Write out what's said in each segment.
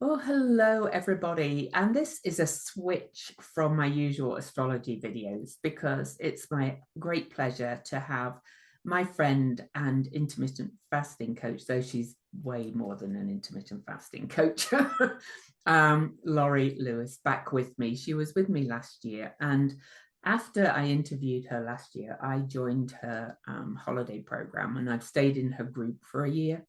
Well, hello, everybody. And this is a switch from my usual astrology videos because it's my great pleasure to have my friend and intermittent fasting coach, though she's way more than an intermittent fasting coach, Laurie Lewis, back with me. She was with me last year. And after I interviewed her last year, I joined her holiday program and I've stayed in her group for a year.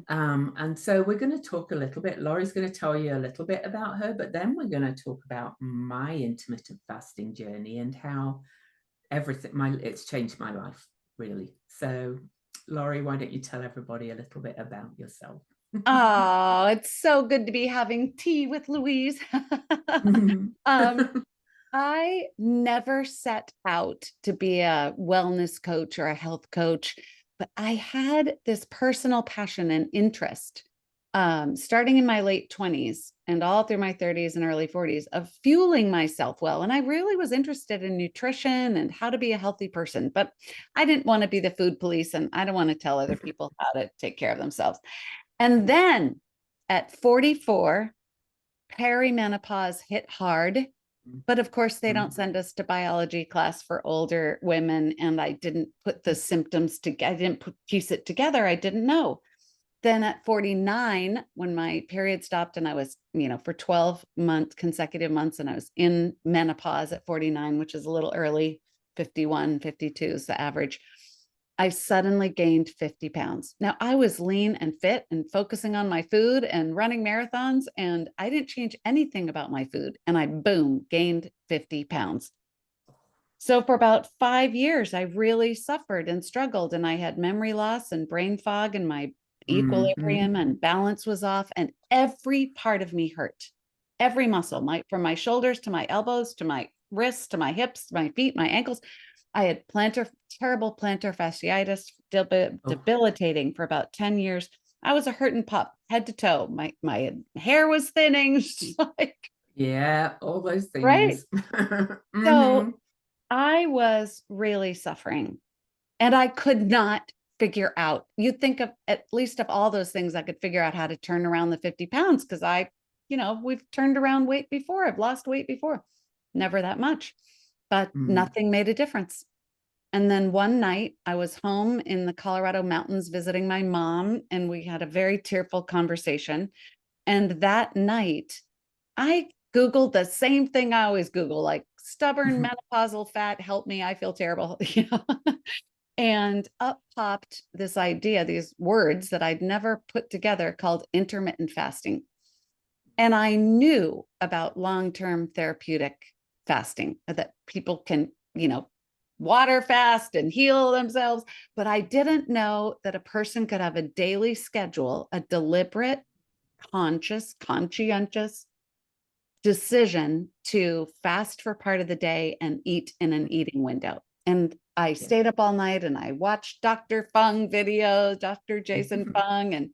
And so we're going to talk a little bit. Laurie's going to tell you a little bit about her, but then we're going to talk about my intermittent fasting journey and how it's changed my life, really. So, Laurie, why don't you tell everybody a little bit about yourself? Oh, it's so good to be having tea with Louise. um, I never set out to be a wellness coach or a health coach, but I had this personal passion and interest starting in my late 20s and all through my 30s and early 40s of fueling myself well. And I really was interested in nutrition and how to be a healthy person, but I didn't want to be the food police and I don't want to tell other people how to take care of themselves. And then at 44, perimenopause hit hard. But of course, they don't send us to biology class for older women. And I didn't put the symptoms together. I didn't piece it together. I didn't know. Then at 49, when my period stopped and I was, for 12 months, consecutive months, and I was in menopause at 49, which is a little early, 51, 52 is the average. I suddenly gained 50 pounds. Now I was lean and fit and focusing on my food and running marathons, and I didn't change anything about my food. And I, boom, gained 50 pounds. So for about 5 years, I really suffered and struggled, and I had memory loss and brain fog, and my Mm-hmm. equilibrium and balance was off, and every part of me hurt. Every muscle, from my shoulders to my elbows to my wrists to my hips, my feet, my ankles. I had terrible plantar fasciitis, Oh, debilitating for about 10 years. I was a hurting pup, head to toe. My hair was thinning, like, yeah, all those right. things. So Mm-hmm. I was really suffering and I could not figure out. You'd think of at least of all those things, I could figure out how to turn around the 50 pounds because we've turned around weight before. I've lost weight before, never that much, but Mm. nothing made a difference. And then one night I was home in the Colorado mountains visiting my mom, and we had a very tearful conversation. And that night I Googled the same thing I always Google, like stubborn menopausal fat, help me, I feel terrible. And up popped this idea, these words that I'd never put together called intermittent fasting. And I knew about long-term therapeutic fasting that people can, water fast and heal themselves. But I didn't know that a person could have a daily schedule, a deliberate, conscientious decision to fast for part of the day and eat in an eating window. And I Yeah. stayed up all night and I watched Dr. Fung videos, Dr. Jason Fung. And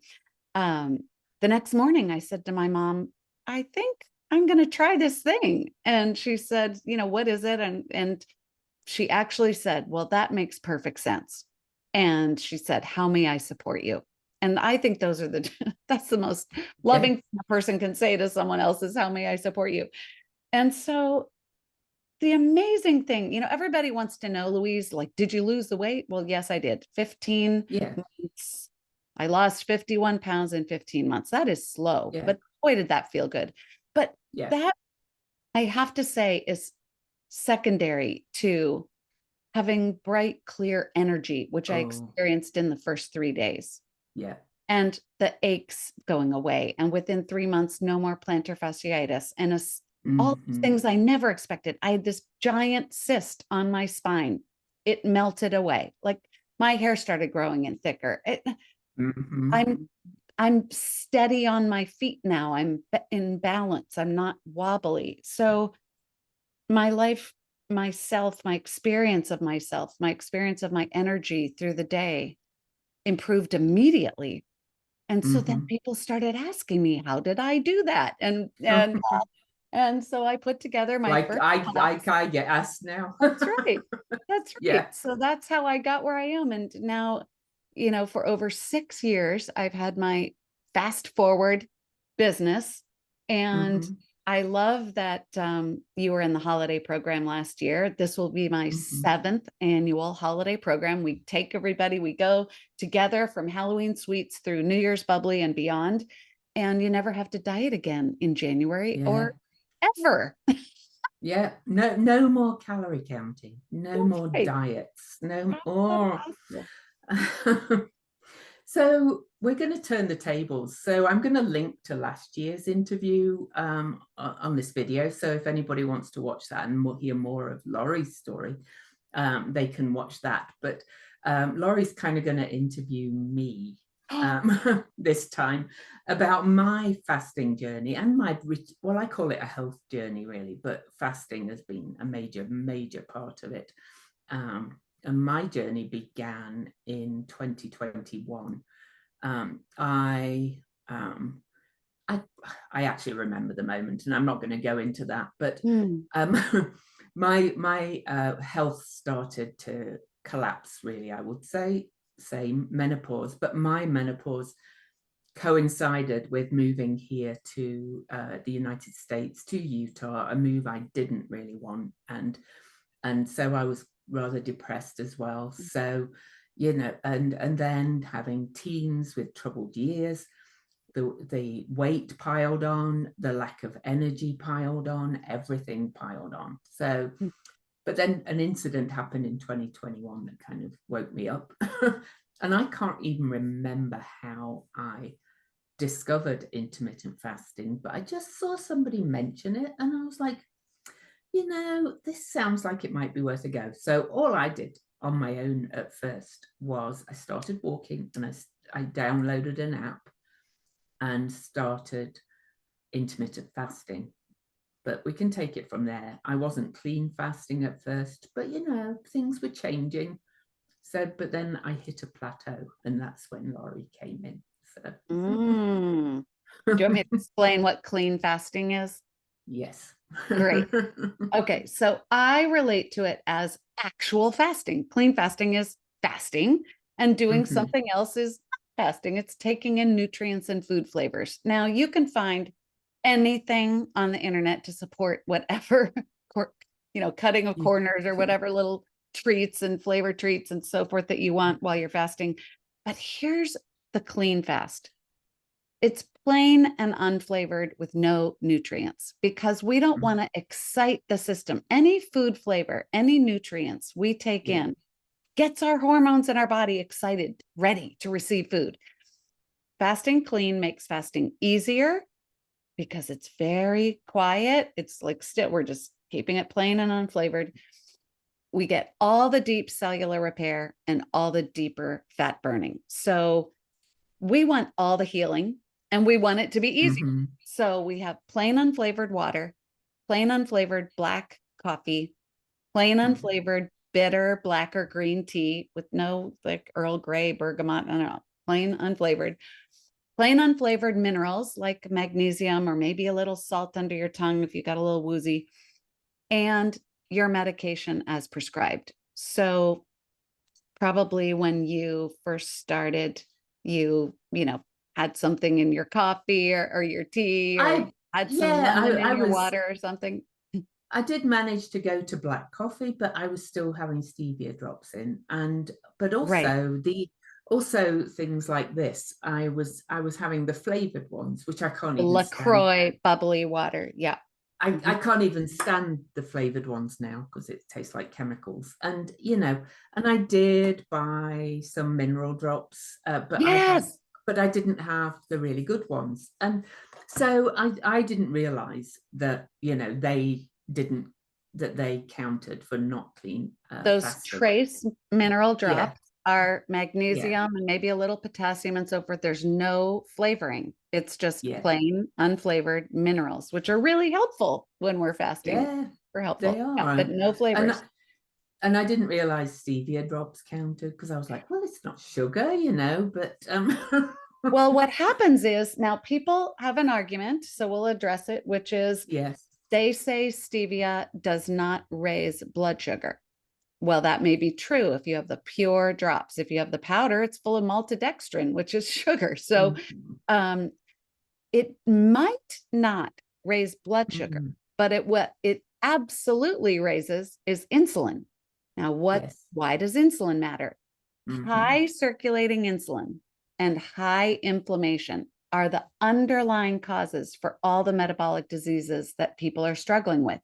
um, the next morning I said to my mom, I think I'm going to try this thing. And she said, what is it? And she actually said, well, that makes perfect sense. And she said, how may I support you? And I think that's the most Yeah. loving thing a person can say to someone else is, how may I support you? And so the amazing thing, everybody wants to know, Louise, like, did you lose the weight? Well, yes, I did. 15 Yeah. months. I lost 51 pounds in 15 months. That is slow, Yeah. but boy, did that feel good. But Yeah. that I have to say is secondary to having bright, clear energy, which I Oh, experienced in the first 3 days, yeah. and the aches going away. And within 3 months, no more plantar fasciitis. And all these Mm-hmm. things I never expected. I had this giant cyst on my spine. It melted away. Like my hair started growing in thicker. Mm-hmm. I'm I'm steady on my feet now. I'm in balance. I'm not wobbly. So my life, myself, my experience of my energy through the day improved immediately. And so then Mm-hmm. people started asking me, how did I do that? And so I put together my Like first class. I get asked now. That's right. That's right. Yeah. So that's how I got where I am. And now, for over 6 years, I've had my fast forward business. And Mm-hmm. I love that you were in the holiday program last year. This will be my Mm-hmm. 7th annual holiday program. We take everybody, we go together from Halloween sweets through New Year's bubbly and beyond. And you never have to diet again in January Yeah. or ever. Yeah. No more calorie counting. No That's more right. diets. No Oh, more. possible. So we're going to turn the tables. So I'm going to link to last year's interview on this video. So if anybody wants to watch that and hear more of Laurie's story, they can watch that. But Laurie's kind of going to interview me this time about my fasting journey and well, I call it a health journey really, but fasting has been a major part of it. And my journey began in 2021. I actually remember the moment, and I'm not going to go into that, but my health started to collapse. Really, I would say menopause, but my menopause coincided with moving here to the United States, to Utah, a move I didn't really want, and so I was rather depressed as well. So, and then having teens with troubled years, the weight piled on, the lack of energy piled on, everything piled on. So, but then an incident happened in 2021 that kind of woke me up. And I can't even remember how I discovered intermittent fasting, but I just saw somebody mention it and I was like, this sounds like it might be worth a go. So all I did on my own at first was I started walking and I downloaded an app and started intermittent fasting. But we can take it from there. I wasn't clean fasting at first, but things were changing. So, but then I hit a plateau, and that's when Laurie came in. So, Do you want me to explain what clean fasting is? yes. Great. Okay, so I relate to it as actual fasting. Clean fasting is fasting, and doing Mm-hmm. something else is fasting. It's taking in nutrients and food flavors. Now, you can find anything on the internet to support whatever, cutting of corners or whatever little treats and flavor treats and so forth that you want while you're fasting. But here's the clean fast. It's plain and unflavored with no nutrients because we don't want to excite the system. Any food flavor, any nutrients we take in gets our hormones in our body excited, ready to receive food. Fasting clean makes fasting easier because it's very quiet. It's like we're just keeping it plain and unflavored. We get all the deep cellular repair and all the deeper fat burning. So we want all the healing and we want it to be easy. Mm-hmm. So we have plain unflavored water, plain unflavored black coffee, plain unflavored bitter black or green tea with no like Earl Grey, bergamot, no, plain unflavored minerals like magnesium or maybe a little salt under your tongue if you got a little woozy, and your medication as prescribed. So probably when you first started, you had something in your coffee or your tea, or had some lemon in your water or something. I did manage to go to black coffee, but I was still having stevia drops in, but also also things like this. I was having the flavored ones, which I can't even stand. LaCroix bubbly water. Yeah. I can't even stand the flavored ones now because it tastes like chemicals. And and I did buy some mineral drops, but I didn't have the really good ones. And so I didn't realize that they counted for not clean Those fasting. trace mineral drops are Yeah. magnesium and maybe a little potassium and so forth. There's no flavoring. It's just Yeah. plain unflavored minerals, which are really helpful when we're fasting. Yeah, They're helpful. they are. Yeah, but no flavors. And I didn't realize stevia drops counted because I was like, well, it's not sugar, but Well, what happens is now people have an argument, so we'll address it, which is yes. they say stevia does not raise blood sugar. Well, that may be true if you have the pure drops. If you have the powder, it's full of maltodextrin, which is sugar. So It might not raise blood sugar, Mm, but what it absolutely raises is insulin. Now, yes. why does insulin matter? Hmm. High circulating insulin and high inflammation are the underlying causes for all the metabolic diseases that people are struggling with.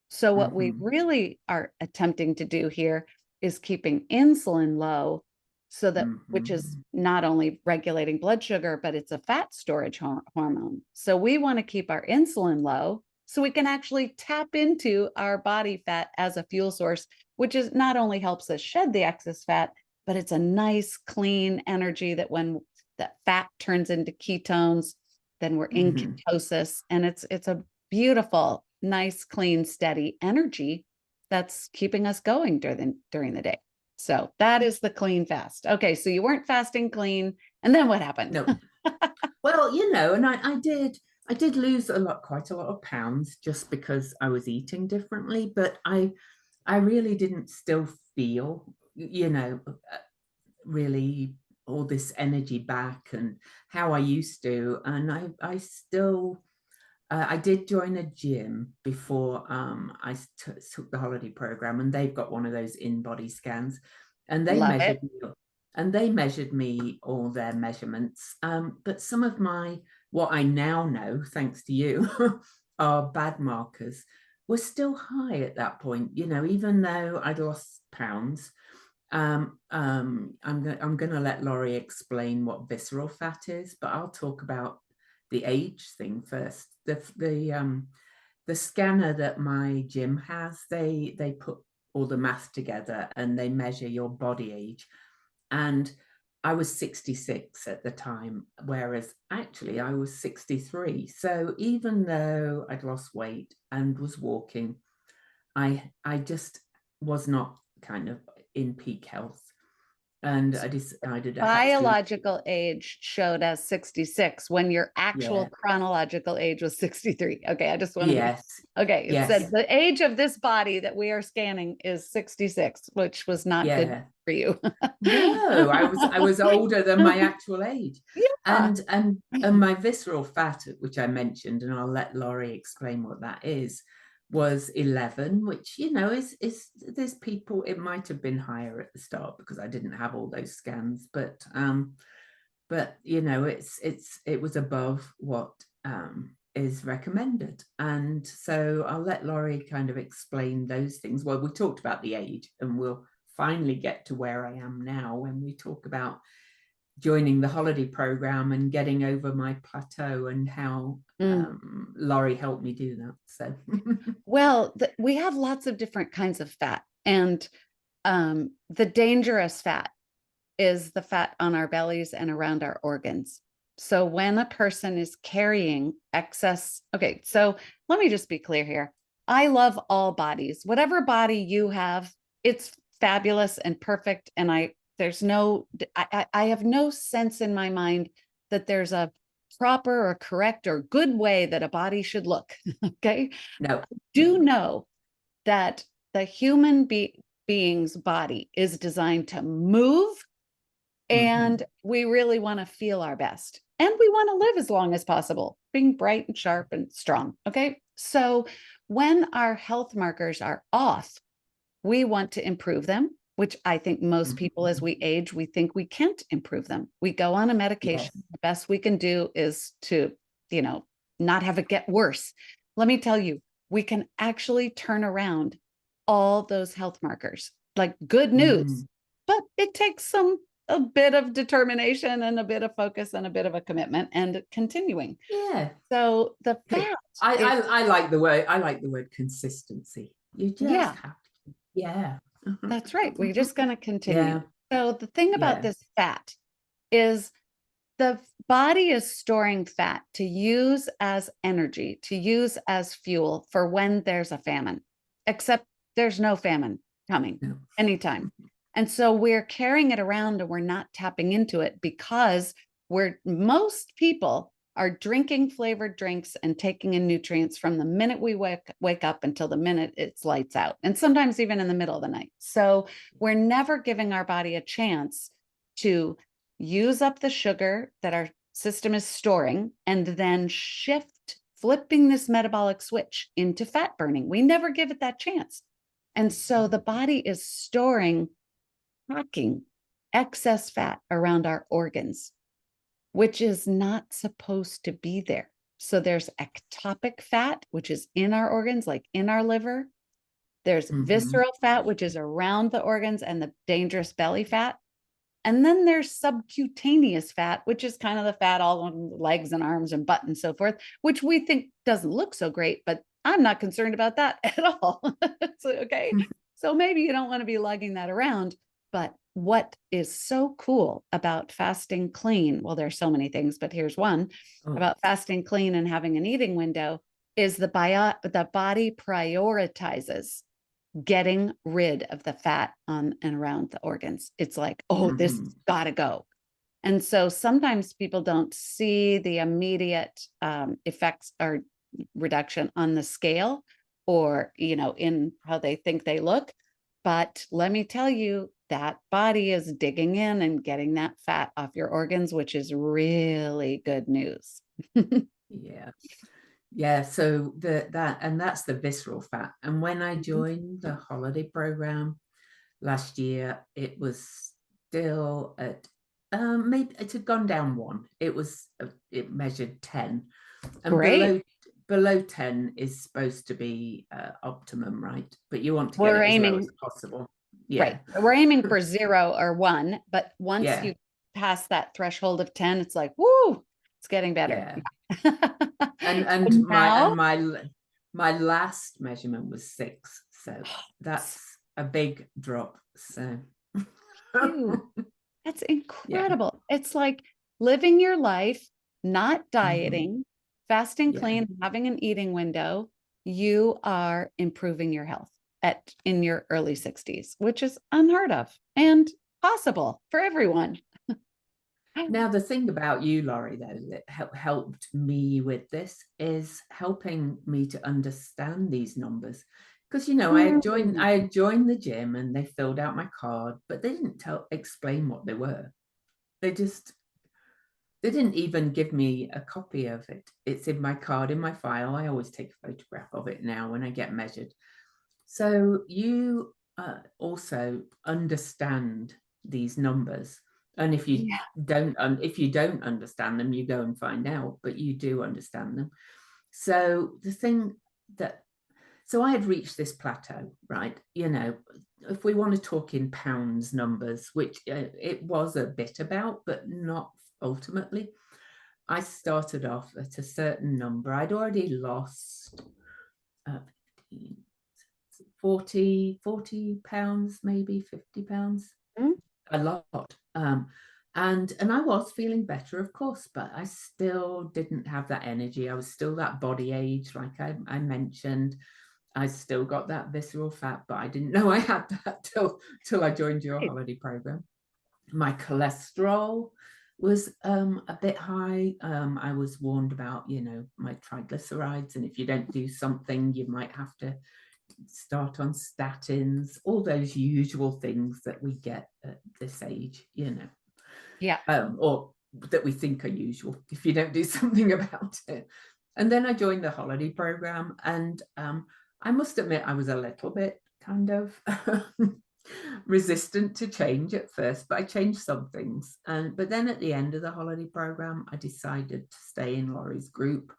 So, what we Hmm. really are attempting to do here is keeping insulin low so that, which is Hmm. not only regulating blood sugar, but it's a fat storage hormone. So, we want to keep our insulin low so we can actually tap into our body fat as a fuel source, which is not only helps us shed the excess fat, but it's a nice, clean energy that when that fat turns into ketones, then we're in Hmm. ketosis, and it's a beautiful, nice, clean, steady energy that's keeping us going during the day. So that is the clean fast. Okay, so you weren't fasting clean, and then what happened? No. Well, and I did lose quite a lot of pounds just because I was eating differently, but I really didn't still feel, really all this energy back and how I used to. And I still, I did join a gym before I took the holiday program, and they've got one of those in-body scans, and they Love measured it. me, and they measured me all their measurements. But some of what I now know, thanks to you, are bad markers, were still high at that point. Even though I'd lost pounds. I'm going to let Laurie explain what visceral fat is, but I'll talk about the age thing first. The scanner that my gym has, they put all the math together and they measure your body age. And I was 66 at the time, whereas actually I was 63. So even though I'd lost weight and was walking, I just was not kind of in peak health. And I decided I had to, Biological age showed as 66 when your actual yeah, chronological age was 63. Okay, I just want to be yes, okay. It said yes, the age of this body that we are scanning is 66, which was not good yeah. for you. No, I was older than my actual age. Yeah. And my visceral fat, which I mentioned, and I'll let Laurie explain what that is, was 11, which is there's people, it might have been higher at the start because I didn't have all those scans, but it was above what is recommended. And so I'll let Laurie kind of explain those things. Well, we talked about the age, and we'll finally get to where I am now when we talk about joining the holiday program and getting over my plateau, and how Mm. Laurie helped me do that. So Well, we have lots of different kinds of fat, and the dangerous fat is the fat on our bellies and around our organs. So when a person is carrying excess, okay, so let me just be clear here. I love all bodies. Whatever body you have, it's fabulous and perfect. And I have no sense in my mind that there's a proper or correct or good way that a body should look. Okay. no, Do know that the being's body is designed to move, and mm-hmm. we really want to feel our best. And we want to live as long as possible, being bright and sharp and strong. Okay. So when our health markers are off, we want to improve them, which I think most people, as Mm-hmm. we age, we think we can't improve them. We go on a medication. Yes. The best we can do is to, you know, not have it get worse. Let me tell you, we can actually turn around all those health markers. Like, good Mm-hmm. news, but it takes a bit of determination and a bit of focus and a bit of a commitment and continuing. Yeah. So the I, fat is, I like the word consistency. You just yeah, have to. Yeah. that's right. We're just going to continue. Yeah. So the thing about Yeah. this fat is the body is storing fat to use as energy, to use as fuel for when there's a famine, except there's no famine coming No. anytime. And so we're carrying it around and we're not tapping into it because most people are drinking flavored drinks and taking in nutrients from the minute we wake up until the minute it's lights out, and sometimes even in the middle of the night. So we're never giving our body a chance to use up the sugar that our system is storing and then flipping this metabolic switch into fat burning. We never give it that chance. And so the body is storing, packing excess fat around our organs, which is not supposed to be there. So there's ectopic fat, which is in our organs, like in our liver. There's visceral fat, which is around the organs and the dangerous belly fat. And then there's subcutaneous fat, which is kind of the fat all on the legs and arms and butt and so forth, which we think doesn't look so great, but I'm not concerned about that at all. So, okay. So maybe you don't want to be lugging that around. But what is so cool about fasting clean? Well, there's so many things, but here's one about fasting clean and having an eating window is the body prioritizes getting rid of the fat on and around the organs. It's like, oh, this gotta go. And so sometimes people don't see the immediate effects or reduction on the scale or, in how they think they look. But let me tell you, that body is digging in and getting that fat off your organs, which is really good news. Yeah. Yeah, so that's the visceral fat. And when I joined the holiday program last year, it was still at maybe it had gone down 1. It measured 10, and Great. below 10 is supposed to be optimum, right? But you want to get We're it as low aiming as possible. Yeah. Right. We're aiming for 0 or 1, but once Yeah. you pass that threshold of 10, it's like, woo, it's getting better. Yeah. And now, my last measurement was 6, so that's a big drop. So that's yeah. incredible. It's like living your life, not dieting, fasting clean, having an eating window. You are improving your health in your early 60s, which is unheard of and possible for everyone. Now, the thing about you, Laurie, though, that helped me with this is helping me to understand these numbers. Because, I had joined the gym and they filled out my card, but they didn't explain what they were. They didn't even give me a copy of it. It's in my card, in my file. I always take a photograph of it now when I get measured. So you also understand these numbers. And if you don't understand them, you go and find out, but you do understand them. So so I had reached this plateau, right? If we want to talk in pounds numbers, which it was a bit about, but not ultimately. I started off at a certain number. I'd already lost 40 pounds, maybe 50 pounds, a lot. And I was feeling better, of course, but I still didn't have that energy. I was still that body age, like I mentioned. I still got that visceral fat, but I didn't know I had that till I joined your holiday program. My cholesterol was a bit high. I was warned about, my triglycerides, and if you don't do something, you might have to start on statins, all those usual things that we get at this age, Yeah. Or that we think are usual if you don't do something about it. And then I joined the holiday program, and I must admit I was a little bit kind of resistant to change at first, but I changed some things. But then at the end of the holiday program, I decided to stay in Laurie's group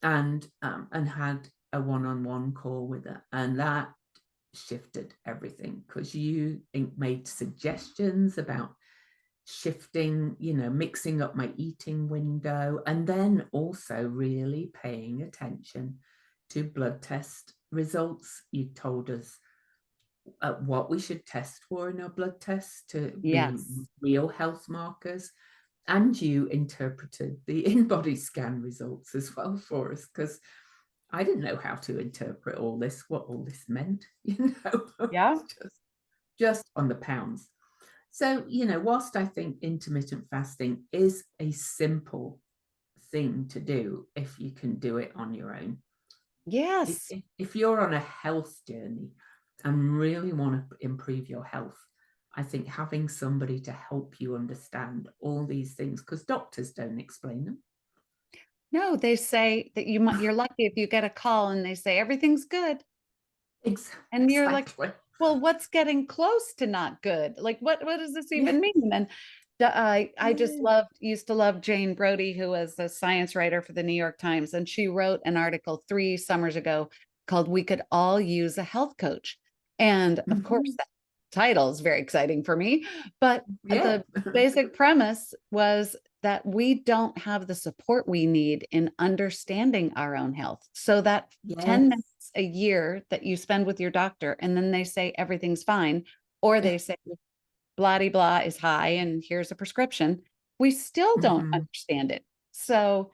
and had a one-on-one call with her, and that shifted everything, because you made suggestions about shifting, mixing up my eating window, and then also really paying attention to blood test results. You told us what we should test for in our blood tests to be real health markers. And you interpreted the in-body scan results as well for us, because I didn't know how to interpret all this, what all this meant, Yeah. just on the pounds. So, whilst I think intermittent fasting is a simple thing to do if you can do it on your own. Yes. If you're on a health journey and really want to improve your health, I think having somebody to help you understand all these things, because doctors don't explain them. No, they say that you're lucky if you get a call and they say everything's good. And you're like, Exactly. well, what's getting close to not good? Like, what does this Yeah. even mean? And I just used to love Jane Brody, who was a science writer for the New York Times. And she wrote an article 3 summers ago called "We Could All Use a Health Coach." And of course, that title is very exciting for me. But Yeah. the basic premise was that we don't have the support we need in understanding our own health. So that 10 Yes. minutes a year that you spend with your doctor, and then they say everything's fine, or Yeah. they say blah de blah is high and here's a prescription, we still don't understand it. So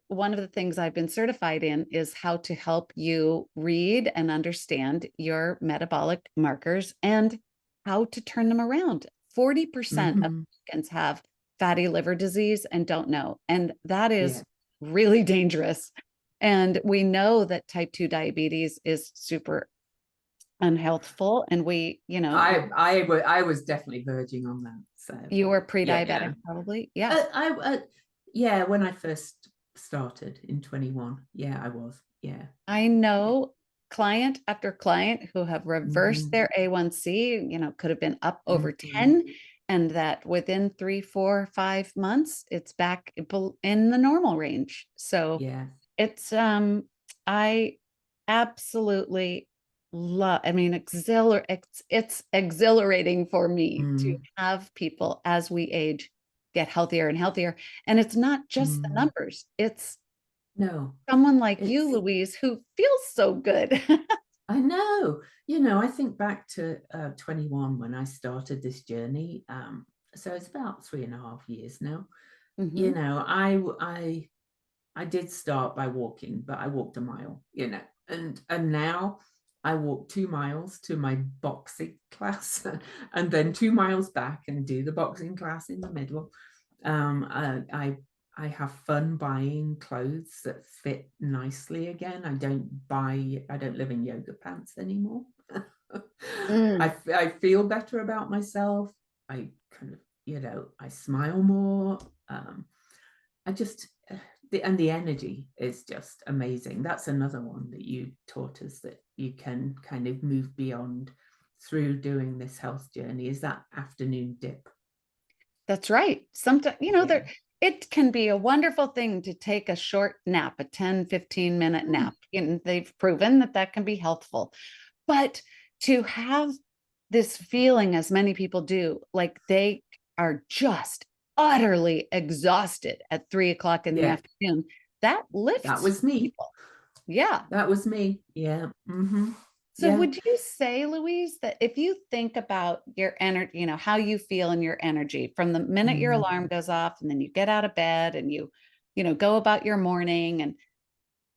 one of the things I've been certified in is how to help you read and understand your metabolic markers and how to turn them around. 40% of Americans have fatty liver disease and don't know. And that is Yeah. really dangerous. And we know that type 2 diabetes is super unhealthful. And I was definitely verging on that. So you were yeah, pre-diabetic, probably. Yeah. Yeah, when I first started in 21, yeah, I was. Yeah. I know client after client who have reversed their A1C, could have been up over 10, and that within 3, 4, 5 months, it's back in the normal range. So Yeah. it's I absolutely love, I mean, it's exhilarating for me to have people as we age get healthier and healthier. And it's not just the numbers, it's No, someone like you, it's, Louise, who feels so good. I know, I think back to 21 when I started this journey. So it's about 3.5 years now. Mhm. I did start by walking, but I walked a mile, and now I walk 2 miles to my boxing class and then 2 miles back and do the boxing class in the middle. I have fun buying clothes that fit nicely again. I don't live in yoga pants anymore. Mm. I feel better about myself. I kind of, I smile more. I just, the energy is just amazing. That's another one that you taught us, that you can kind of move beyond through doing this health journey, is that afternoon dip. That's right. Sometimes, Yeah. it can be a wonderful thing to take a short nap, a 10, 15-minute Mm. nap. And they've proven that that can be healthful. But to have this feeling, as many people do, like they are just utterly exhausted at 3 o'clock in the Yeah, afternoon, that that lifts was me. people. Yeah. That was me. Yeah. So Yeah. would you say, Louise, that if you think about your energy, how you feel in your energy from the minute your Mm. alarm goes off and then you get out of bed and you go about your morning, and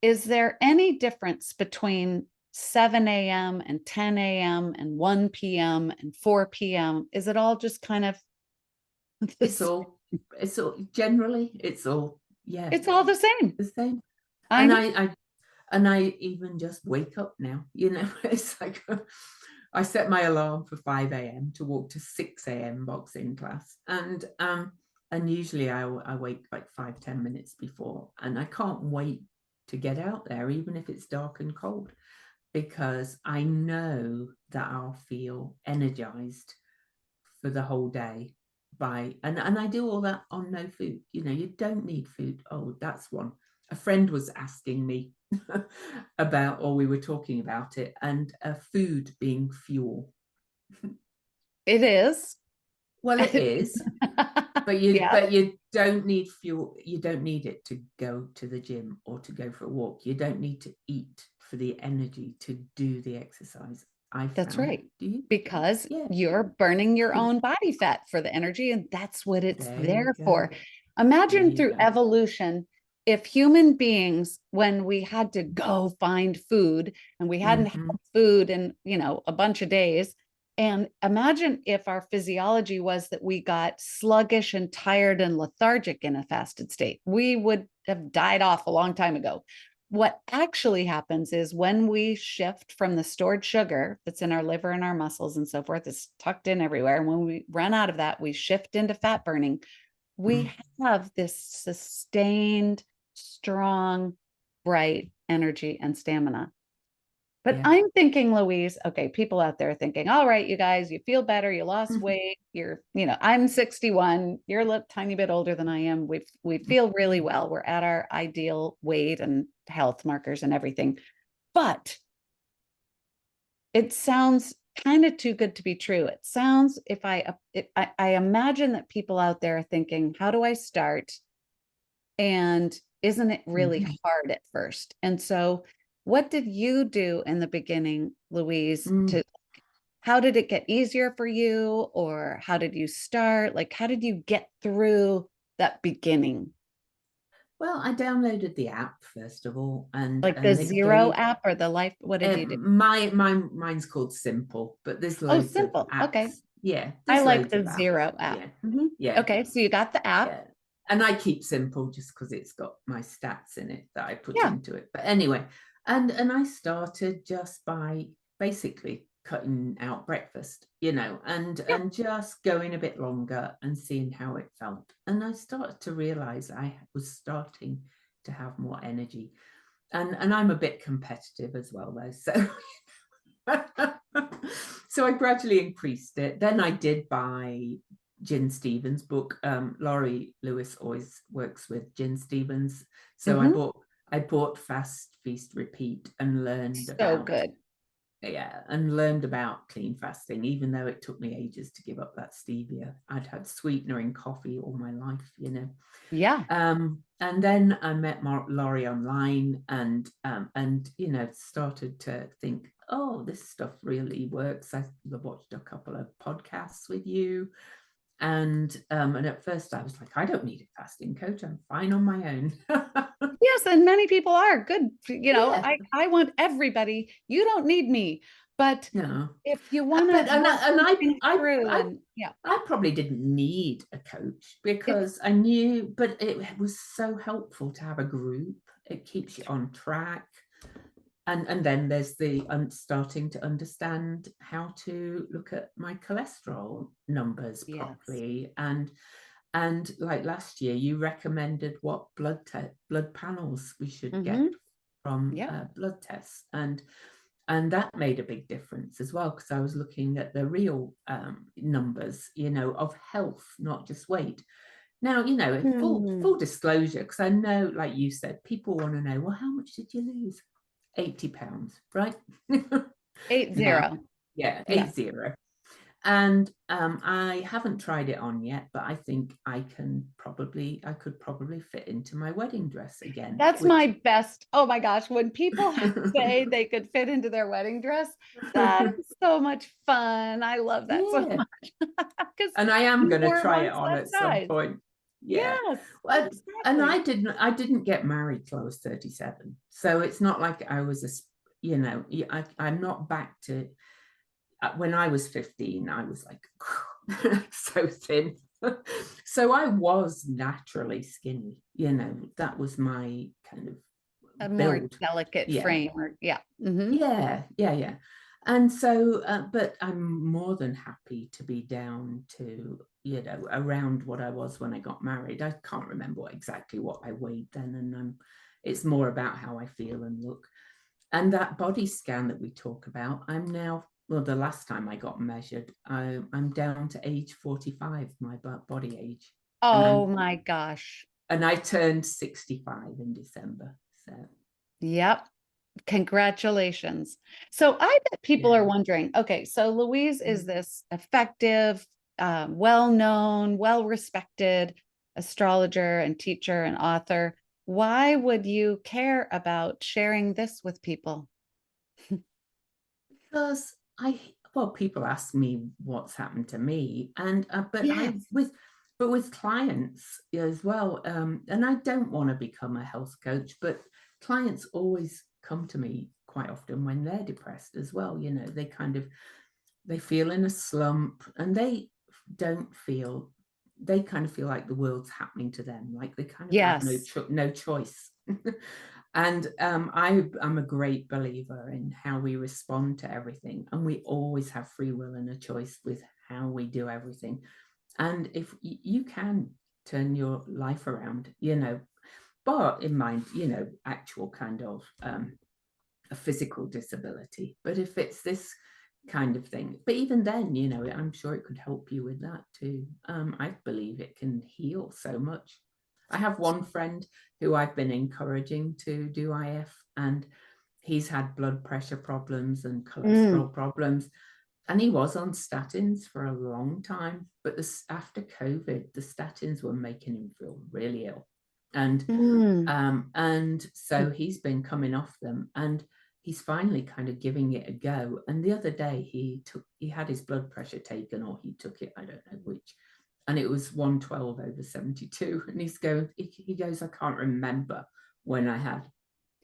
is there any difference between 7 a.m. and 10 a.m. and 1 p.m. and 4 p.m.? Is it all just kind of It's this? all, it's all, generally, it's all, yeah, It's all the same. the same. I And know. I even just wake up now, it's like I set my alarm for 5 a.m. to walk to 6 a.m. boxing class. And usually I wake like 5-10 minutes before, and I can't wait to get out there, even if it's dark and cold, because I know that I'll feel energized for the whole day and I do all that on no food. You don't need food. Oh, that's one. A friend was asking me about, or we were talking about it, and food being fuel. It is. Well, it is, but you Yeah, but you don't need fuel. You don't need it to go to the gym or to go for a walk. You don't need to eat for the energy to do the exercise. I that's found. right. Do you? Because Yeah. you're burning your own body fat for the energy, and that's what it's There you there go. for. There Imagine you through go. evolution, if human beings, when we had to go find food and we hadn't had food in, a bunch of days, and imagine if our physiology was that we got sluggish and tired and lethargic in a fasted state, we would have died off a long time ago. what actually happens is when we shift from the stored sugar that's in our liver and our muscles and so forth, it's tucked in everywhere. And when we run out of that, we shift into fat burning. We have this sustained, strong, bright energy and stamina. But Yeah. I'm thinking, Louise, okay, people out there thinking, all right, you guys, you feel better, you lost weight, I'm 61, you're a little tiny bit older than I am. We feel really well. We're at our ideal weight and health markers and everything. But it sounds kind of too good to be true. It sounds, if I imagine that people out there are thinking, how do I start? And isn't it really hard at first? And so what did you do in the beginning, Louise, how did it get easier for you? Or how did you start? Like, how did you get through that beginning? Well, I downloaded the app first of all, and Like the it Zero gave app or the Life, what did you do? mine's called Simple, but there's Oh, loads of simple. Okay. apps. Yeah, I there's like loads of the apps. Zero app. Yeah, yeah, Okay, so you got the app. yeah. And I keep Simple just because it's got my stats in it that I put Yeah. into it. But anyway, and I started just by basically cutting out breakfast, and just going a bit longer and seeing how it felt. And I started to realize I was starting to have more energy. And I'm a bit competitive as well, though. So so I gradually increased it. Then I did buy Gin Stevens' book. Laurie Lewis always works with Gin Stevens. So I bought Fast, Feast, Repeat and learned So about good. Clean fasting, even though it took me ages to give up that stevia. I'd had sweetener in coffee all my life, Yeah. And then I met Laurie online and started to think, oh, this stuff really works. I watched a couple of podcasts with you. And at first I was like, I don't need a fasting coach. I'm fine on my own. Yes, and many people are good. Yeah. I want everybody. You don't need me, but No. if you want But to work things through, and yeah, I probably didn't need a coach it's because I knew, but it was so helpful to have a group. It keeps you on track. And then there's the starting to understand how to look at my cholesterol numbers yes. properly. And like last year, you recommended what blood panels we should get from Yeah. blood tests. And that made a big difference as well, because I was looking at the real numbers, of health, not just weight. Now, full disclosure, because I know, like you said, people want to know, well, how much did you lose? 80 pounds, right? 80. Now, yeah, Yeah. 80. And I haven't tried it on yet, but I think I could probably fit into my wedding dress again, That's which my best. Oh my gosh, when people say they could fit into their wedding dress, that is so much fun. I love that so yeah. much. Because And I am going to more try it wants on that at some size. point. Yeah. Yes, Well, and exactly. I didn't get married till I was 37. So it's not like I was I'm not back to when I was 15, I was like so thin. So I was naturally skinny, that was my kind of A more build. delicate Yeah. frame, or yeah. Yeah. And so, but I'm more than happy to be down to, around what I was when I got married. I can't remember exactly what I weighed then. And it's more about how I feel and look. And that body scan that we talk about, I'm now, well, the last time I got measured, I'm down to age 45, my body age. Oh my gosh. And I turned 65 in December. So, Yep. Congratulations. So I bet people are yeah. wondering, okay, so Louise is this effective, well-known, well-respected astrologer and teacher and author. Why would you care about sharing this with people? Because people ask me what's happened to me, and Yes. with clients as well, and I don't want to become a health coach, but clients always come to me quite often when they're depressed as well. They feel in a slump, and don't feel they kind of feel like the world's happening to them, like they kind of have Yes. no choice. And I'm a great believer in how we respond to everything. And we always have free will and a choice with how we do everything. And if you can turn your life around, but in mind, actual kind of a physical disability. But if it's this kind of thing, but even then, I'm sure it could help you with that too. I believe it can heal so much. I have one friend who I've been encouraging to do IF, and he's had blood pressure problems and cholesterol problems, and he was on statins for a long time. But after COVID, the statins were making him feel really ill, and so he's been coming off them, and he's finally kind of giving it a go. And the other day he had his blood pressure taken, or he took it, I don't know which, and it was 112/72. And he goes, I can't remember when I had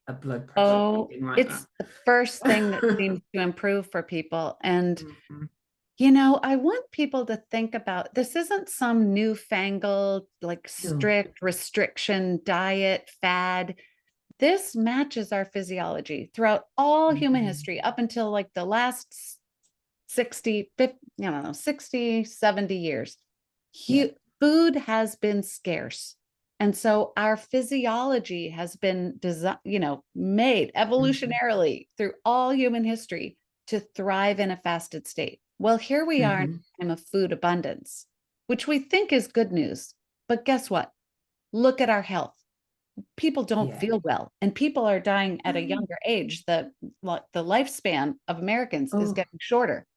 a blood pressure reading like it's that. the first thing that seems to improve for people. And Mhm. I want people to think about this isn't some newfangled, like No. strict restriction diet fad. This matches our physiology throughout all human history up until like the last 60, 50, I don't know, 60, 70 years. Yeah. Food has been scarce. And so our physiology has been made evolutionarily through all human history to thrive in a fasted state. Well, here we are in a time of food abundance, which we think is good news. But guess what? Look at our health. People don't Yeah. feel well, and people are dying at a younger age. The lifespan of Americans is Oh, getting shorter.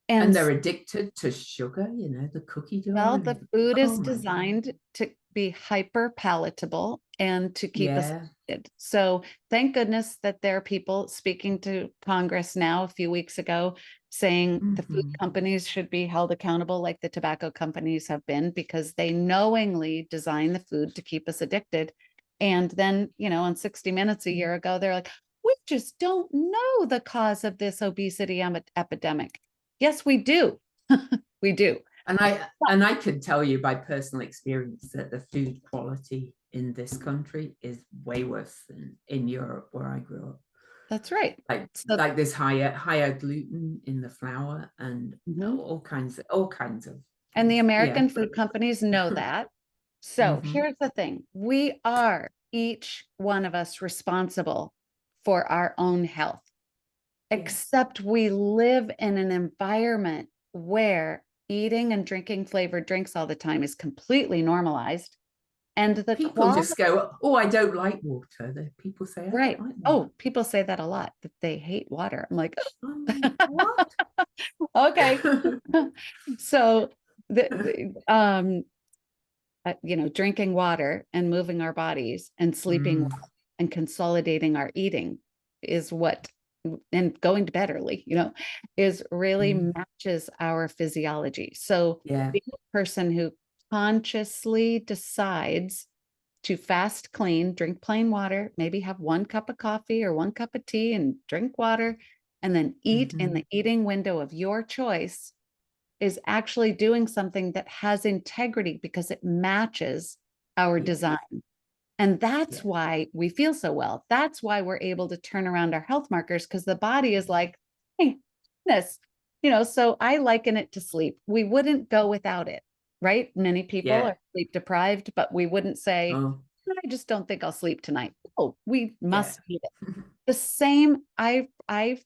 and And they're addicted to sugar, the cookie dough well, and the everything. food Oh is my God. designed to be hyper palatable and to keep us Yeah. addicted. So thank goodness that there are people speaking to Congress now a few weeks ago saying the food companies should be held accountable like the tobacco companies have been, because they knowingly design the food to keep us addicted. And then, on 60 Minutes a year ago, they're like, we just don't know the cause of this obesity epidemic. Yes, we do. We do. And I can tell you by personal experience that the food quality in this country is way worse than in Europe where I grew up. That's right. Like So, like this higher gluten in the flour, and mhm. all kinds of And the things. Yeah. American food companies know that. So here's the thing. We are, each one of us, responsible for our own health, Yes. except we live in an environment where eating and drinking flavored drinks all the time is completely normalized. And the People quality, just go, oh, I don't like water. People say, I don't right. like water. Oh, people say that a lot, that they hate water. I'm like, What? okay. So drinking water and moving our bodies and sleeping Mm, well and consolidating our eating is what, and going to bed early, is really mm, matches our physiology. So yeah. being a person who consciously decides to fast clean, drink plain water, maybe have 1 cup of coffee or 1 cup of tea and drink water, and then eat in the eating window of your choice, is actually doing something that has integrity because it matches our Yeah. design. And that's Yeah. why we feel so well. That's why we're able to turn around our health markers, because the body is like, hey, so I liken it to sleep. We wouldn't go without it, right? Many people Yeah. are sleep deprived, but we wouldn't say, Oh, I just don't think I'll sleep tonight. Oh, we yeah. must eat it. The same, I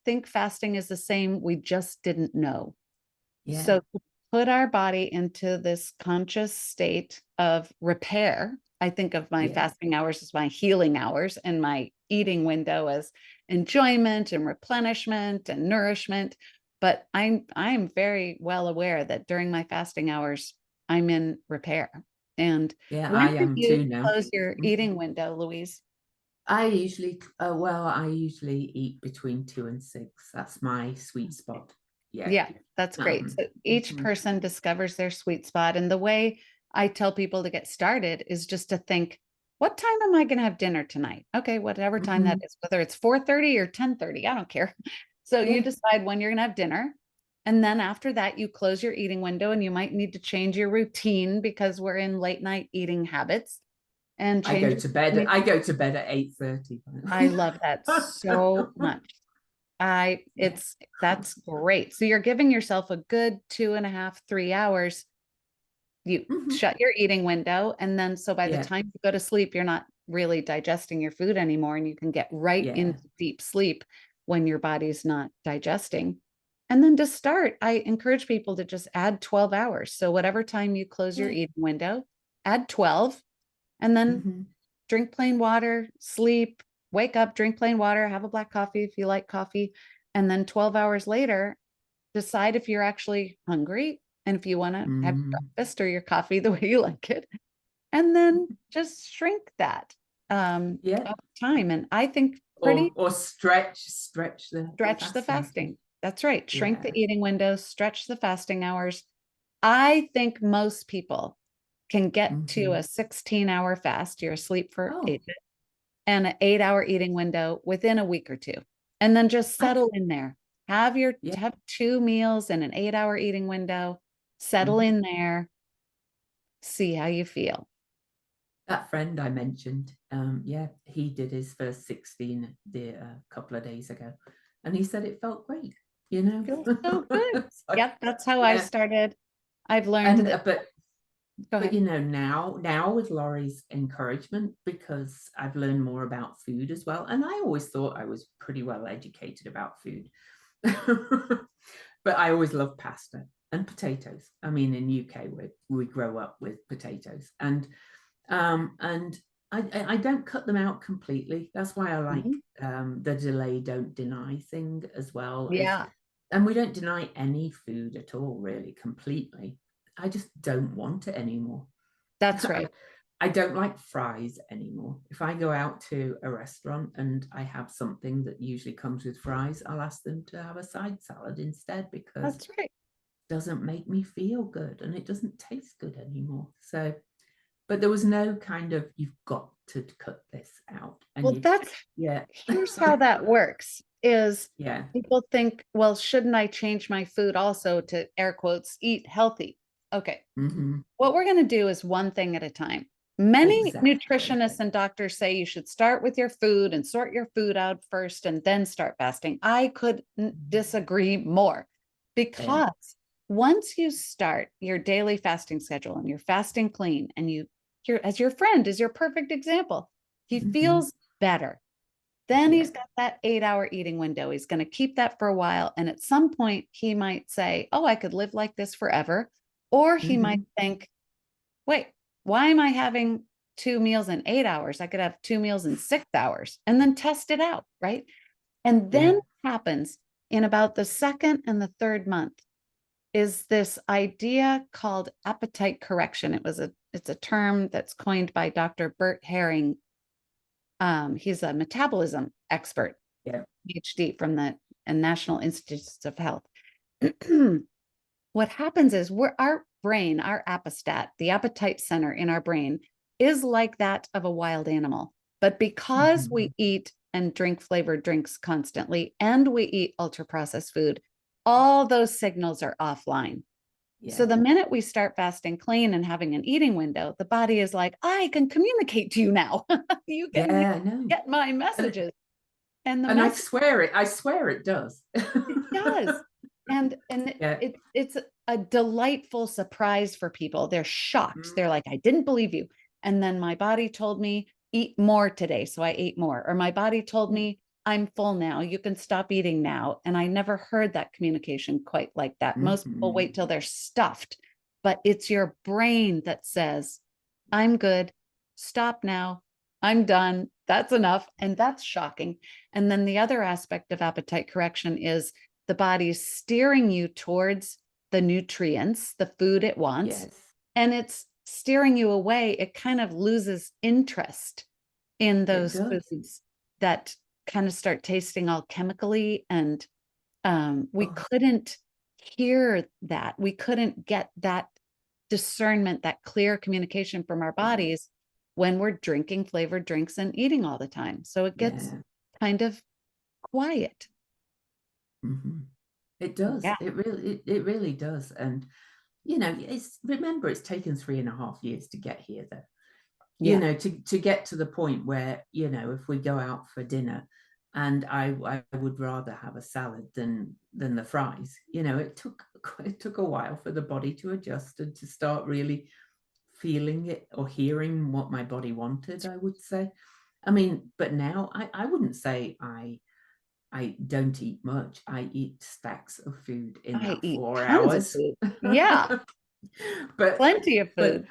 think fasting is the same. We just didn't know. Yeah. So to put our body into this conscious state of repair, I think of my Yeah. fasting hours as my healing hours and my eating window as enjoyment and replenishment and nourishment. But I'm very well aware that during my fasting hours, I'm in repair. And Yeah, when I do am you too now. close your eating window, Louise? I usually eat between 2 and 6. That's my sweet spot. Yeah. Yeah, that's great. So each Mhm. person discovers their sweet spot. And the way I tell people to get started is just to think, what time am I going to have dinner tonight? Okay, whatever time that Mhm. is, whether it's 4:30 or 10:30, I don't care. So you Yeah. decide when you're going to have dinner. And then after that, you close your eating window, and you might need to change your routine because we're in late night eating habits. and I go change to bed. your. I go to bed at 8:30. I love that so much. Yeah. That's great. So you're giving yourself a good 2.5, 3 hours. You Mhm. shut your eating window, and then so by the Yeah. time you go to sleep, you're not really digesting your food anymore, and you can get right Yeah. into deep sleep when your body's not digesting. And then to start, I encourage people to just add 12 hours. So whatever time you close your Yeah. eating window, add 12, and then Mhm. drink plain water, sleep, wake up, drink plain water, have a black coffee if you like coffee. And then 12 hours later, decide if you're actually hungry and if you want to have your Mm. breakfast or your coffee the way you like it. And then just shrink that Yeah. over time. And I think pretty Or stretch the stretch the fasting too. fasting. That's right. Shrink the Yeah. eating window, stretch the fasting hours. I think most people can get to Mhm. a 16-hour fast. You're asleep for Oh, 8, and an 8-hour eating window within a week or two. And then just I settle in there. yeah. Have 2 meals in an 8-hour eating window. Settle Mhm. in there. See how you feel. That friend I mentioned, yeah, he did his first 16 a couple of days ago, and he said it felt great, you know. Feels so good. So, Yep, that's how I yeah, started. I've learned and that. Go but ahead. you know, now with Laurie's encouragement, because I've learned more about food as well, and I always thought I was pretty well educated about food. But I always loved pasta and potatoes. I mean, in UK we grow up with potatoes, and I don't cut them out completely. That's why I like Mhm. the delay don't deny thing as well. Is Yeah, And we don't deny any food at all, really, completely. I just don't want it anymore. that's I, right. I don't like fries anymore. If I go out to a restaurant and I have something that usually comes with fries, I'll ask them to have a side salad instead, because it That's right. doesn't make me feel good and it doesn't taste good anymore. So, but there was no kind of, you've got to cut this out. And Well, that's yeah. here's how that works is Yeah. people think, well, shouldn't I change my food also to air quotes, eat healthy? Okay. Mm-hmm. What we're going to do is one thing at a time. Many Exactly. nutritionists and doctors say you should start with your food and sort your food out first and then start fasting. I could disagree more Yeah. because once you start your daily fasting schedule and you're fasting clean and you're as your friend is your perfect example, he Mm-hmm. feels better. Then Yeah. he's got that 8-hour eating window. He's going to keep that for a while. And at some point, he might say, oh, I could live like this forever. Or he might Mm-hmm. think, wait, why am I having 2 meals in 8 hours? I could have 2 meals in 6 hours and then test it out. Right. And Yeah. then what happens in about the second and the third month is this idea called appetite correction. It's a term that's coined by Dr. Bert Herring. He's a metabolism expert, Yeah. PhD from the National Institutes of Health. What happens is our brain, our apostat, the appetite center in our brain, is like that of a wild animal. But because Mm-hmm. we eat and drink flavored drinks constantly, and we eat ultra processed food, all those signals are offline. So Yeah. the minute we start fasting clean and having an eating window, the body is like, I can communicate to you now. You can Yeah. I know. get my And messages. And the and message I swear it does. it does. And Yeah. it's a delightful surprise for people. They're shocked. Mm-hmm. They're like, I didn't believe you. And then my body told me, eat more today. So I ate more. Or my body told Yeah. me, I'm full now. You can stop eating now. And I never heard that communication quite like that. Most people Mm-hmm. wait till they're stuffed, but it's your brain that says, I'm good. Stop now. I'm done. That's enough. And that's shocking. And then the other aspect of appetite correction is the body's steering you towards the nutrients, the food it wants, Yes. and it's steering you away. It kind of loses interest in It those does. foods that kind of start tasting all chemically. And we Oh, couldn't hear that. We couldn't get that discernment, that clear communication from our yeah. bodies when we're drinking flavored drinks and eating all the time. So it gets Yeah. kind of quiet. Mm-hmm. It does. Yeah. It really does. And you know, it's remember it's taken 3.5 years to get here though. you Yeah. know, to get to the point where, you know, if we go out for dinner and I would rather have a salad than the fries, you know, it took a while for the body to adjust and to start really feeling it or hearing what my body wanted, I would say. I mean, but now I wouldn't say I don't eat much. I eat stacks of food in I that eat 4 tons of hours. food. Yeah. but Plenty of but food.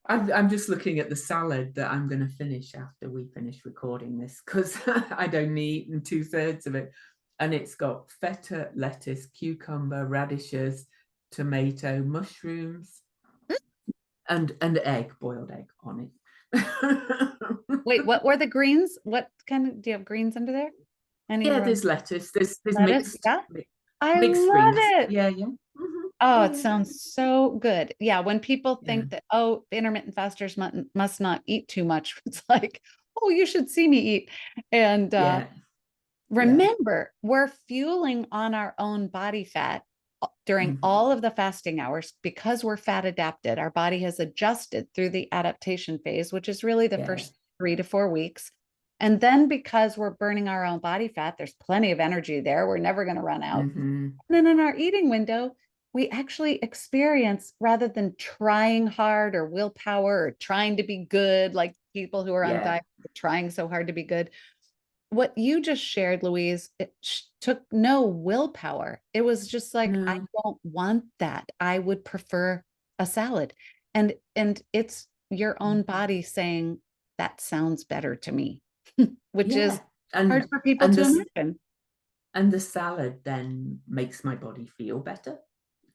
I'm just looking at the salad that I'm going to finish after we finish recording this, because I'd only eaten 2/3 of it, and it's got feta, lettuce, cucumber, radishes, tomato, mushrooms, and egg, boiled egg on it. Wait, what were the greens? What kind of, do you have greens under there? Any Yeah, there's lettuce. There's lettuce? mixed Yeah. I mixed love greens. it. Yeah, yeah. Oh, Yeah, it yeah. sounds so good. Yeah, when people Yeah, think that, oh, intermittent fasters must not eat too much, it's like, oh, you should see me eat. And yeah, yeah. remember, we're fueling on our own body fat during Mhm. all of the fasting hours because we're fat adapted. Our body has adjusted through the adaptation phase, which is really the Yeah. first 3 to 4 weeks. And then because we're burning our own body fat, there's plenty of energy there. We're never going to run out. Hmm. And then in our eating window, we actually experience, rather than trying hard or willpower or trying to be good, like people who are on Yeah. diet trying so hard to be good. What you just shared, Louise, it took no willpower. It was just like, I No. don't want that. I would prefer a salad. And it's your own body saying that sounds better to me, which is Yeah. hard for people And to this imagine. and the salad then makes my body feel better,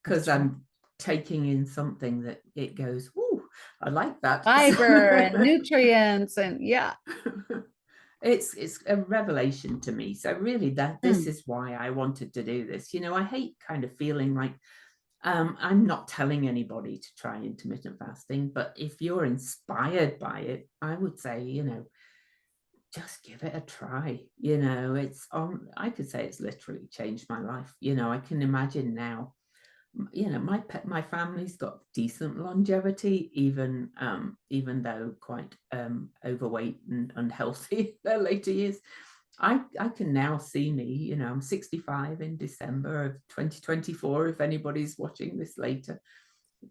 because That's right. I'm taking in something that it goes, "Ooh, I like that." Fiber and nutrients and yeah. It's a revelation to me. So really, that this Mm. is why I wanted to do this. You know, I hate kind of feeling like I'm not telling anybody to try intermittent fasting, but if you're inspired by it, I would say, you know, just give it a try. You know, it's on, I could say it's literally changed my life. You know, I can imagine now, you know, my family's got decent longevity, even though quite overweight and unhealthy in their later years. I can now see me, you know, I'm 65 in December of 2024, if anybody's watching this later,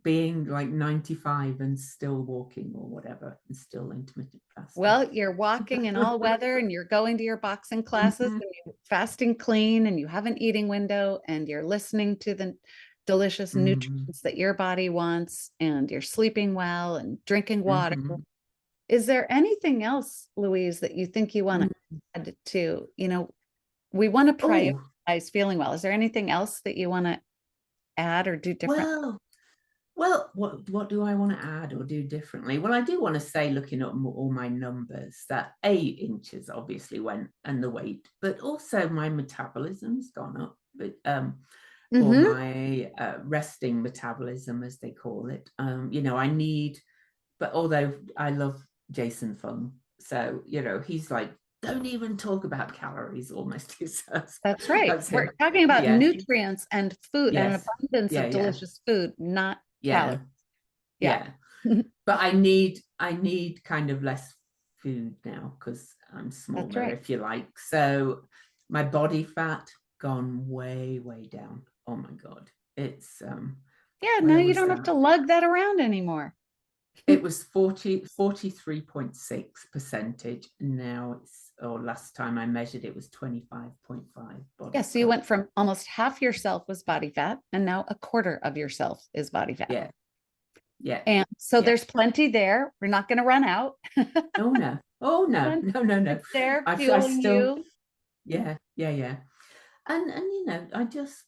being like 95 and still walking or whatever, and still intermittent fasting. Well, you're walking in all weather and you're going to your boxing classes and you're fasting clean and you have an eating window and you're listening to the delicious Mm-hmm. nutrients that your body wants and you're sleeping well and drinking water. Mm-hmm. Is there anything else, Louise, that you think you want to add to, we want to Oh, prioritize feeling well. Is there anything else that you want to add or do different? well, what do I want to add or do differently? Well, I do want to say, looking at all my numbers, that 8 inches obviously went, and the weight, but also my metabolism's gone up, but or Mm-hmm. my resting metabolism, as they call it. You know, I need, but although I love Jason Fung, so you know, he's like, don't even talk about calories, almost. He says, That's right. that's We're him. talking about Yeah. nutrients and food and an Yes. abundance Yeah. of Yeah. delicious food, not Yeah. calories. Yeah. Yeah. But I need kind of less food now because I'm That's smaller, right. if you like. So my body fat gone way down. Oh my God. It's Yeah. Now where you was don't have that? to lug that around anymore. It was 43.6%. Now it's, or last time I measured it was 25.5 Yeah. body So you fat. went from almost half yourself was body fat, and now a quarter of yourself is body fat. Yeah. Yeah. And so Yeah. there's plenty there. We're not going to run out. Oh no. Oh no. Plenty No. there I fueling still, you. yeah. And you know, I just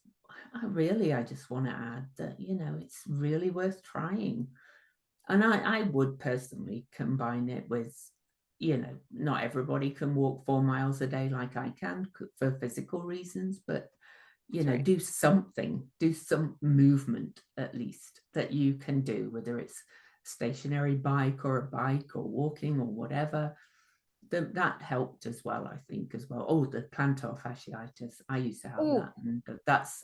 want to add that, you know, it's really worth trying. And I would personally combine it with, you know, not everybody can walk 4 miles a day like I can for physical reasons, but you That's know, right. do something, do some movement at least that you can do, whether it's stationary bike or a bike or walking or whatever. that helped as well, I think, as well. Oh, the plantar fasciitis. I used to have Oh, that, and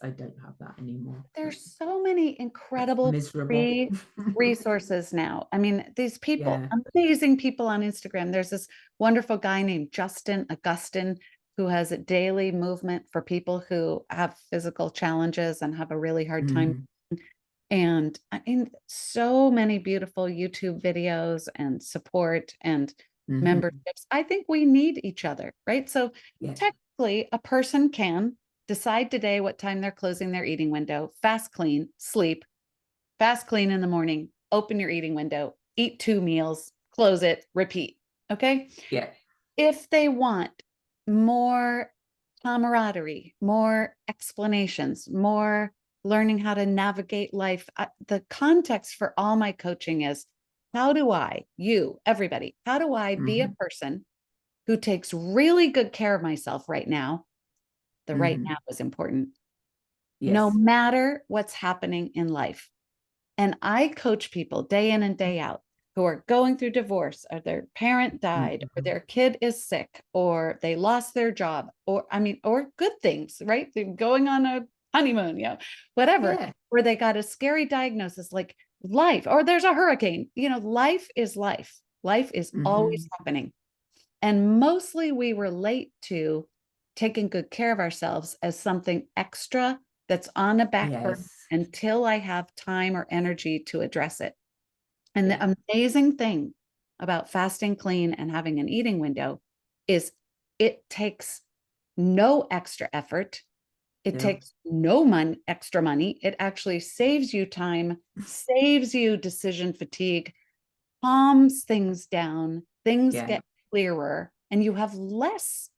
I don't have that anymore. there's so many That's incredible miserable. free resources now. I mean, these people, Yeah. amazing people on Instagram. There's this wonderful guy named Justin Augustin who has a daily movement for people who have physical challenges and have a really hard time. Hmm. And I mean, so many beautiful YouTube videos and support and Hmm. memberships. I think we need each other, right? So Yeah. technically, a person can decide today what time they're closing their eating window, fast clean, sleep, fast clean in the morning, open your eating window, eat 2 meals, close it, repeat. Okay. Yeah. If they want more camaraderie, more explanations, more learning how to navigate life, the context for all my coaching is how do I, you, everybody, how do I be a Hmm. person who takes really good care of myself right now? The right Hmm. now is important, no Yes. matter what's happening in life. And I coach people day in and day out who are going through divorce, or their parent died, or Hmm. their kid is sick, or they lost their job, or I mean, or good things, right? They're going on a honeymoon, whatever, Yeah. where they got a scary diagnosis like life, or there's a hurricane. Life is life. Life is always Hmm. happening. And mostly we relate to taking good care of ourselves as something extra that's on a back burner Yes. until I have time or energy to address it. And Yeah. the amazing thing about fasting clean and having an eating window is it takes no extra effort. It No. takes no extra money. It actually saves you time, saves you decision fatigue, calms things down, things Yeah. get clearer, and you have less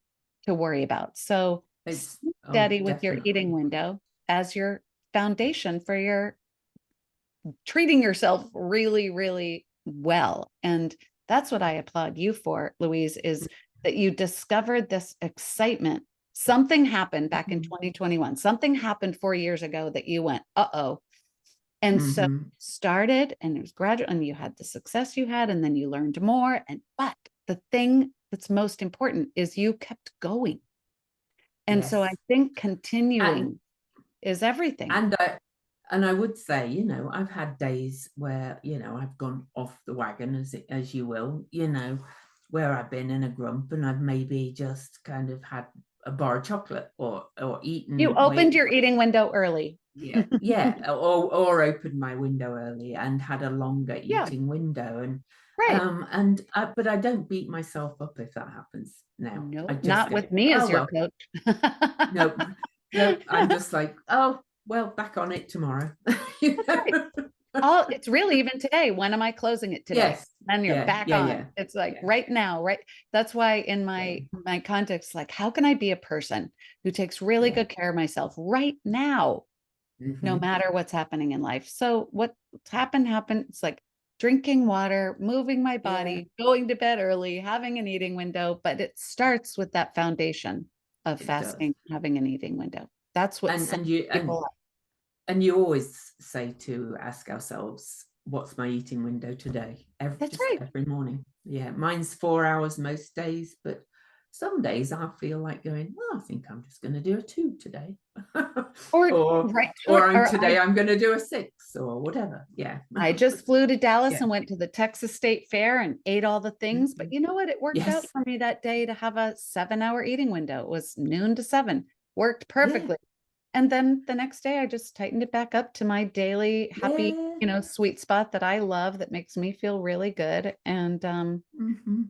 to worry about. So, It's, sit oh, steady with your eating definitely. window as your foundation for your treating yourself really, really well. And that's what I applaud you for, Louise, is that you discovered this excitement. Something happened back in Hmm. 2021. Something happened 4 years ago that you went, uh-oh. And so Hmm. started and it was gradual and you had the success you had and then you learned more. But the thing that's most important is you kept going. And so I Yes. think And continuing is everything. and I and I would say, I've had days where, I've gone off the wagon, as you will, where I've been in a grump and I've maybe just kind of had a bar of chocolate or You eaten opened way. your eating window early. Yeah, yeah, or opened my window early and had a longer Yeah, eating window, right. but I don't beat myself up if that happens now. I No, just not go, with me oh as your well. coach. No, no, I'm just like, oh well, back on it tomorrow. you Right. know? It's really even today. When am I closing it today? Yes. Then you're Yeah, back yeah, on. yeah, It's like yeah, right now, right? That's why in yeah, my context, like, how can I be a person who takes really yeah. good care of myself right now, no Hmm. matter what's happening in life? So what's happened. It's like drinking water, moving my Yeah, body, going to bed early, having an eating window. But it starts with that foundation of it does. fasting, having an eating window. That's what And sets and you and people up. and you always say to ask ourselves, what's my eating window today? That's Just right. every morning. Yeah, mine's 4 hours most days, but some days I feel like going, well, I think I'm just going to do a 2 today. Or or right, or I'm or today I'm going to do a 6 or whatever. Yeah. I just flew to Dallas Yeah. and went to the Texas State Fair and ate all the things. But Mhm. you know what? It worked out Yes. for me that day to have a 7 hour eating window. It was noon to 7, worked Yeah. perfectly. And then the next day, I just tightened it back up to my daily happy, Yeah. sweet spot that I love that makes me feel really good. And Hmm.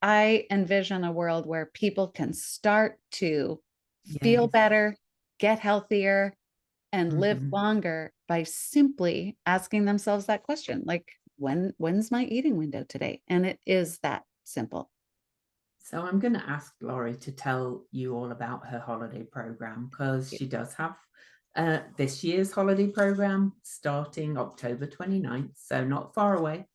I envision a world where people can start to feel Yes. better, get healthier, and live Hmm. longer by simply asking themselves that question, like, when's my eating window today? And it is that simple. So I'm going to ask Laurie to tell you all about her holiday program because she does have this year's holiday program starting October 29th, so not far away.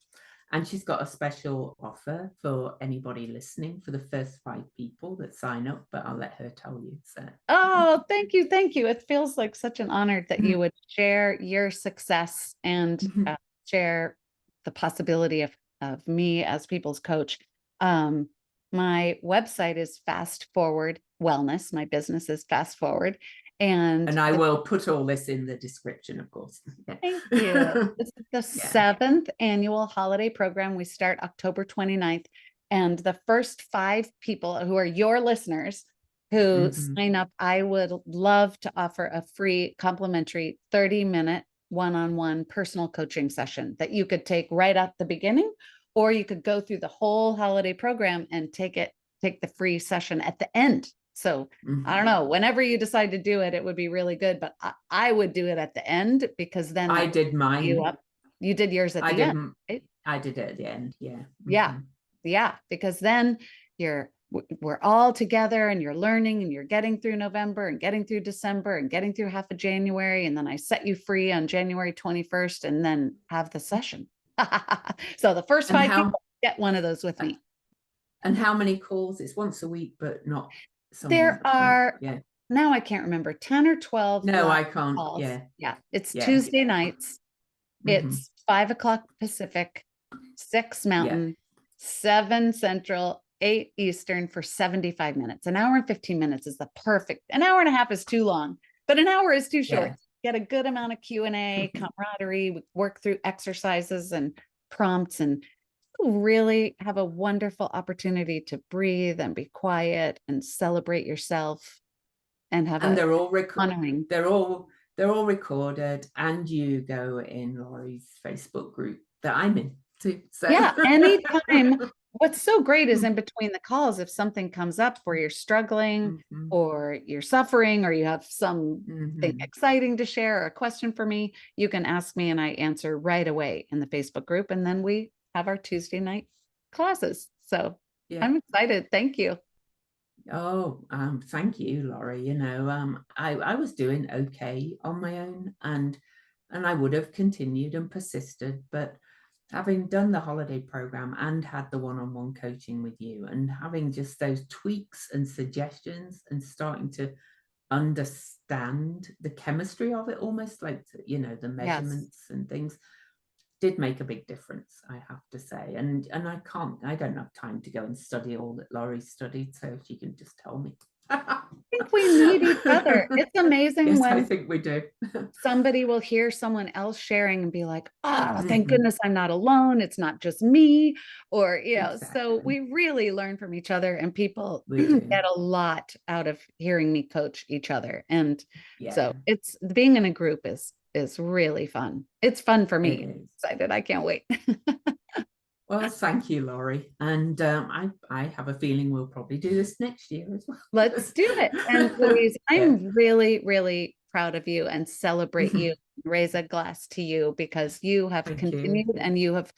And she's got a special offer for anybody listening for the first 5 people that sign up, but I'll let her tell you. So, Oh, thank you. Thank you. It feels like such an honor that you would share your success and share the possibility of me as people's coach. Um, My website is Fast Forward Wellness. My business is Fast Forward. And I will put all this in the description, of course. Yeah. Thank you. This is the 7th annual holiday program. We start October 29th. And the first 5 people who are your listeners who sign up, I would love to offer a free complimentary 30-minute one-on-one personal coaching session that you could take right at the beginning, or you could go through the whole holiday program and take the free session at the end. So I don't know, whenever you decide to do it, it would be really good, but I would do it at the end, because then I did mine. You did yours at the end. Right? I did it at the end. Yeah. Yeah. Because then we're all together and you're learning and you're getting through November and getting through December and getting through half of January. And then I set you free on January 21st and then have the session. So the first 5 people get one of those with me. And how many calls? It's once a week, but not. There are, now I can't remember, 10 or 12. No, I can't. Calls. Yeah. It's Tuesday nights. It's 5 o'clock Pacific, 6 Mountain, 7 Central, 8 Eastern for 75 minutes. An hour and 15 minutes is the perfect. An hour and a half is too long, but an hour is too short. Get a good amount of Q&A, camaraderie, we work through exercises and prompts, and really have a wonderful opportunity to breathe and be quiet and celebrate yourself, and they're all honoring. They're all recorded, and you go in Laurie's Facebook group that I'm in too. So yeah, anytime. What's so great is in between the calls, if something comes up where you're struggling or you're suffering or you have something exciting to share or a question for me, you can ask me and I answer right away in the Facebook group. And then we have our Tuesday night classes. So I'm excited. Thank you. Oh, thank you, Laurie. You know, I was doing okay on my own, and I would have continued and persisted, but having done the holiday program and had the one-on-one coaching with you, and having just those tweaks and suggestions and starting to understand the chemistry of it, almost like, you know, the measurements and things, did make a big difference, I have to say. And I don't have time to go and study all that Laurie studied, so she can just tell me. I think we need each other. It's amazing when I think we do. Somebody will hear someone else sharing and be like, oh, thank goodness I'm not alone. It's not just me. Or, you know, so we really learn from each other, and people get a lot out of hearing me coach each other. And so it's being in a group is really fun. It's fun for me. I'm excited. I can't wait. Well, thank you, Laurie. And I have a feeling we'll probably do this next year as well. Let's do it. And Louise, I'm really, really proud of you and celebrate you. Raise a glass to you, because you have continued and you have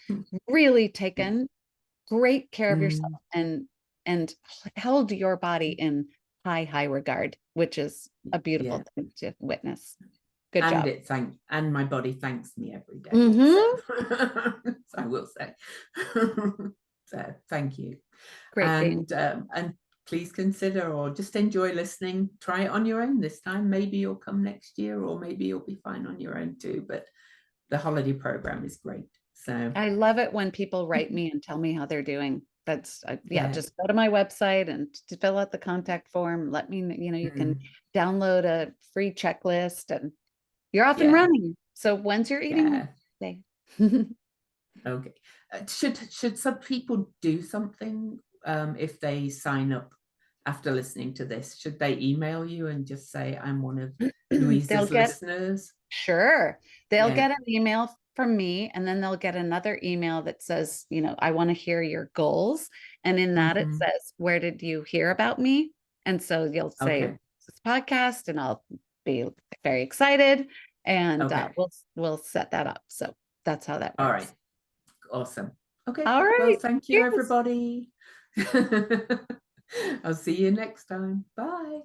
really taken great care of yourself and held your body in high regard, which is a beautiful thing to witness. Good job. And my body thanks me every day. So, I will say. So thank you. Great. And please consider, or just enjoy listening. Try it on your own this time. Maybe you'll come next year, or maybe you'll be fine on your own too. But the holiday program is great. So I love it when people write me and tell me how they're doing. That's just go to my website and to fill out the contact form. Let me, you know, you can download a free checklist and you're off and running. So when's your eating day? Okay. Should some people do something if they sign up after listening to this? Should they email you and just say, I'm one of Louise's listeners? Sure. They'll get an email from me, and then they'll get another email that says, you know, I want to hear your goals. And in that it says, where did you hear about me? And so you'll say this podcast, and I'll be very excited, and we'll set that up. So that's how that works. All right. Awesome. Okay. All right. Well, thank you, everybody. I'll see you next time. Bye.